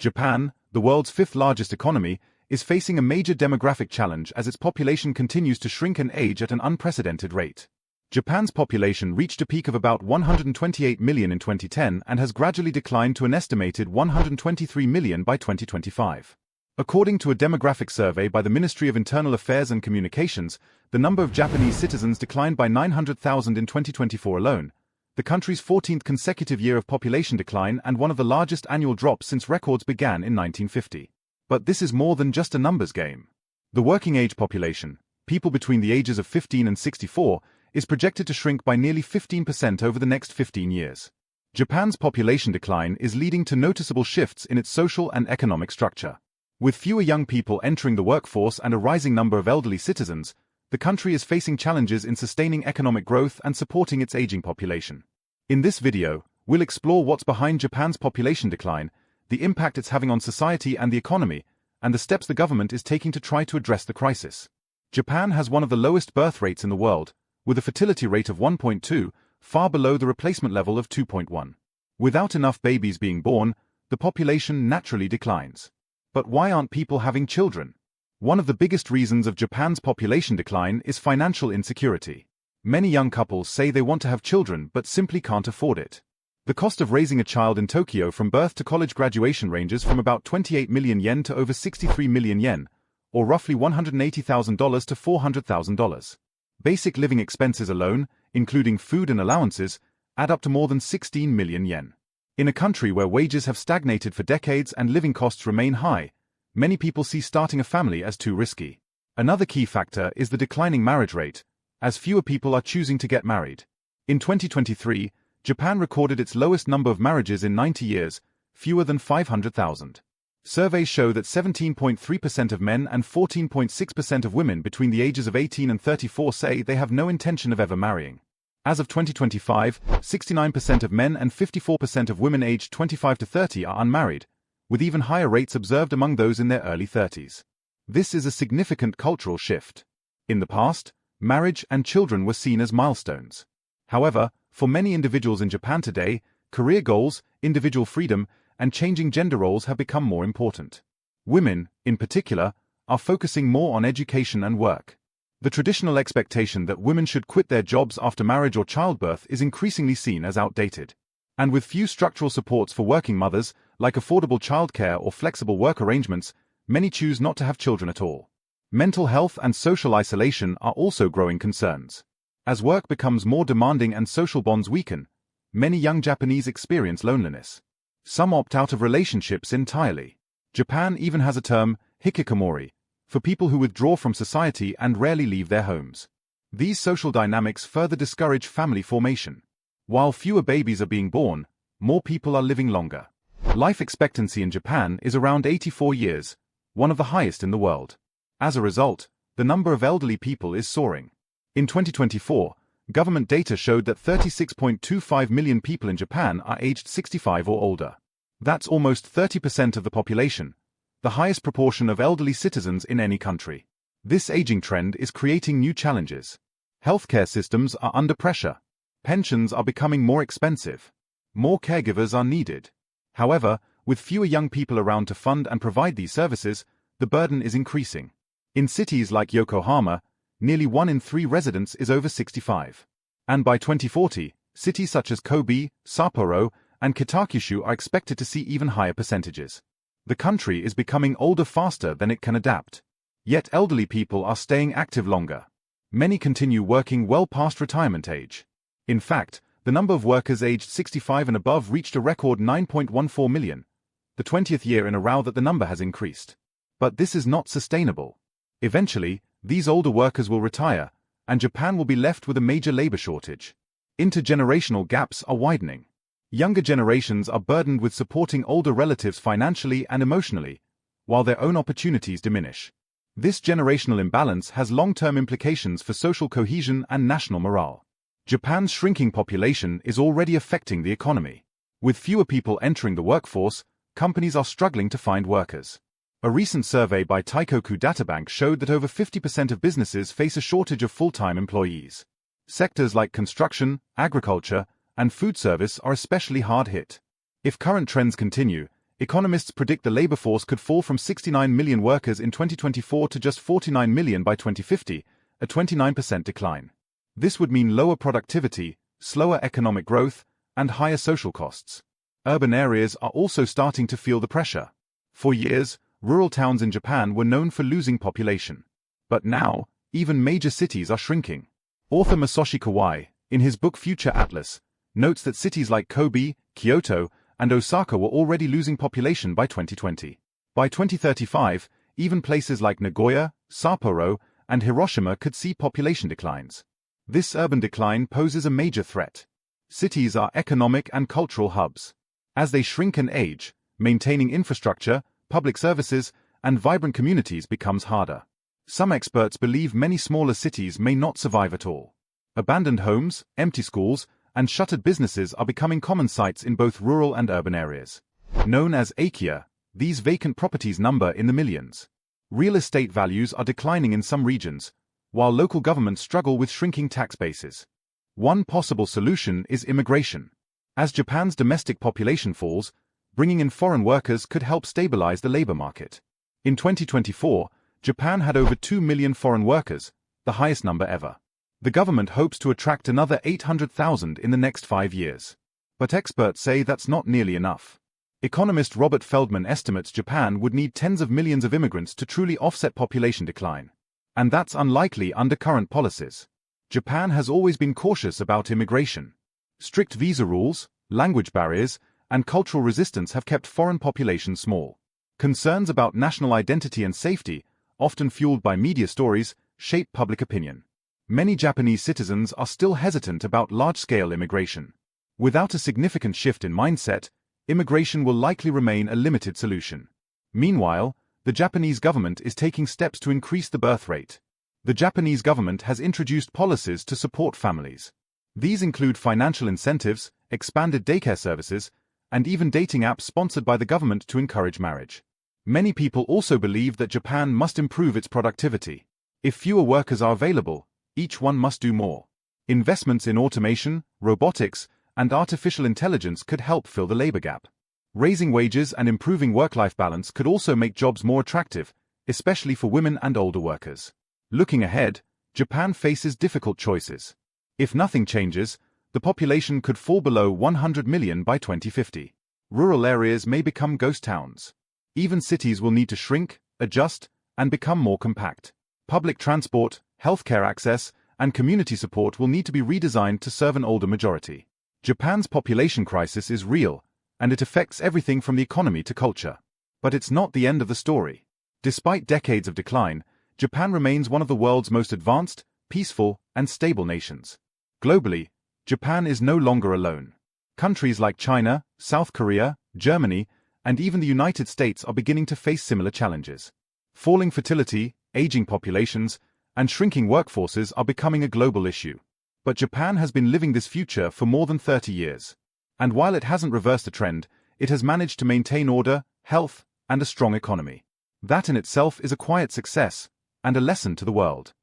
Japan, the world's fifth-largest economy, is facing a major demographic challenge as its population continues to shrink and age at an unprecedented rate. Japan's population reached a peak of about 128 million in 2010 and has gradually declined to an estimated 123 million by 2025. According to a demographic survey by the Ministry of Internal Affairs and Communications, the number of Japanese citizens declined by 900,000 in 2024 alone, the country's 14th consecutive year of population decline and one of the largest annual drops since records began in 1950. But this is more than just a numbers game. The working-age population, people between the ages of 15 and 64, is projected to shrink by nearly 15% over the next 15 years. Japan's population decline is leading to noticeable shifts in its social and economic structure. With fewer young people entering the workforce and a rising number of elderly citizens, the country is facing challenges in sustaining economic growth and supporting its aging population. In this video, we'll explore what's behind Japan's population decline, the impact it's having on society and the economy, and the steps the government is taking to try to address the crisis. Japan has one of the lowest birth rates in the world, with a fertility rate of 1.2, far below the replacement level of 2.1. Without enough babies being born, the population naturally declines. But why aren't people having children? One of the biggest reasons of Japan's population decline is financial insecurity. Many young couples say they want to have children but simply can't afford it. The cost of raising a child in Tokyo from birth to college graduation ranges from about 28 million yen to over 63 million yen, or roughly $180,000 to $400,000. Basic living expenses alone, including food and allowances, add up to more than 16 million yen. In a country where wages have stagnated for decades and living costs remain high, many people see starting a family as too risky. Another key factor is the declining marriage rate, as fewer people are choosing to get married. In 2023, Japan recorded its lowest number of marriages in 90 years, fewer than 500,000. Surveys show that 17.3% of men and 14.6% of women between the ages of 18 and 34 say they have no intention of ever marrying. As of 2025, 69% of men and 54% of women aged 25 to 30 are unmarried, with even higher rates observed among those in their early 30s. This is a significant cultural shift. In the past, marriage and children were seen as milestones. However, for many individuals in Japan today, career goals, individual freedom, and changing gender roles have become more important. Women, in particular, are focusing more on education and work. The traditional expectation that women should quit their jobs after marriage or childbirth is increasingly seen as outdated. And with few structural supports for working mothers, like affordable childcare or flexible work arrangements, many choose not to have children at all. Mental health and social isolation are also growing concerns. As work becomes more demanding and social bonds weaken, many young Japanese experience loneliness. Some opt out of relationships entirely. Japan even has a term, hikikomori, for people who withdraw from society and rarely leave their homes. These social dynamics further discourage family formation. While fewer babies are being born, more people are living longer. Life expectancy in Japan is around 84 years, one of the highest in the world. As a result, the number of elderly people is soaring. In 2024, government data showed that 36.25 million people in Japan are aged 65 or older. That's almost 30% of the population, the highest proportion of elderly citizens in any country. This aging trend is creating new challenges. Healthcare systems are under pressure. Pensions are becoming more expensive. More caregivers are needed. However, with fewer young people around to fund and provide these services, the burden is increasing. In cities like Yokohama, nearly 1 in 3 residents is over 65. And by 2040, cities such as Kobe, Sapporo, and Kitakyushu are expected to see even higher percentages. The country is becoming older faster than it can adapt. Yet elderly people are staying active longer. Many continue working well past retirement age. In fact, the number of workers aged 65 and above reached a record 9.14 million, the 20th year in a row that the number has increased. But this is not sustainable. Eventually, these older workers will retire, and Japan will be left with a major labor shortage. Intergenerational gaps are widening. Younger generations are burdened with supporting older relatives financially and emotionally, while their own opportunities diminish. This generational imbalance has long-term implications for social cohesion and national morale. Japan's shrinking population is already affecting the economy. With fewer people entering the workforce, companies are struggling to find workers. A recent survey by Taikoku Databank showed that over 50% of businesses face a shortage of full-time employees. Sectors like construction, agriculture, and food service are especially hard hit. If current trends continue, Economists predict the labor force could fall from 69 million workers in 2024 to just 49 million by 2050, a 29% decline. This would mean lower productivity, slower economic growth, and higher social costs. Urban areas are also starting to feel the pressure. For years, rural towns in Japan were known for losing population. But now, even major cities are shrinking. Author Masashi Kawai, in his book Future Atlas, notes that cities like Kobe, Kyoto, and Osaka were already losing population by 2020. By 2035, even places like Nagoya, Sapporo, and Hiroshima could see population declines. This urban decline poses a major threat. Cities are economic and cultural hubs. As they shrink and age, maintaining infrastructure, public services, and vibrant communities becomes harder. Some experts believe many smaller cities may not survive at all. Abandoned homes, empty schools, and shuttered businesses are becoming common sights in both rural and urban areas. Known as akiya, these vacant properties number in the millions. Real estate values are declining in some regions, while local governments struggle with shrinking tax bases. One possible solution is immigration. As Japan's domestic population falls, bringing in foreign workers could help stabilize the labor market. In 2024, Japan had over 2 million foreign workers, the highest number ever. The government hopes to attract another 800,000 in the next 5 years. But experts say that's not nearly enough. Economist Robert Feldman estimates Japan would need tens of millions of immigrants to truly offset population decline. And that's unlikely under current policies. Japan has always been cautious about immigration. Strict visa rules, language barriers, and cultural resistance have kept foreign populations small. Concerns about national identity and safety, often fueled by media stories, shape public opinion. Many Japanese citizens are still hesitant about large-scale immigration. Without a significant shift in mindset, immigration will likely remain a limited solution. Meanwhile, the Japanese government is taking steps to increase the birth rate. The Japanese government has introduced policies to support families. These include financial incentives, expanded daycare services, and even dating apps sponsored by the government to encourage marriage. Many people also believe that Japan must improve its productivity. If fewer workers are available, each one must do more. Investments in automation, robotics, and artificial intelligence could help fill the labor gap. Raising wages and improving work-life balance could also make jobs more attractive, especially for women and older workers. Looking ahead, Japan faces difficult choices. If nothing changes, the population could fall below 100 million by 2050. Rural areas may become ghost towns. Even cities will need to shrink, adjust, and become more compact. Public transport, healthcare access, and community support will need to be redesigned to serve an older majority. Japan's population crisis is real, and it affects everything from the economy to culture. But it's not the end of the story. Despite decades of decline, Japan remains one of the world's most advanced, peaceful, and stable nations. Globally, Japan is no longer alone. Countries like China, South Korea, Germany, and even the United States are beginning to face similar challenges. Falling fertility, aging populations, and shrinking workforces are becoming a global issue. But Japan has been living this future for more than 30 years. And while it hasn't reversed the trend, it has managed to maintain order, health, and a strong economy. That in itself is a quiet success, and a lesson to the world.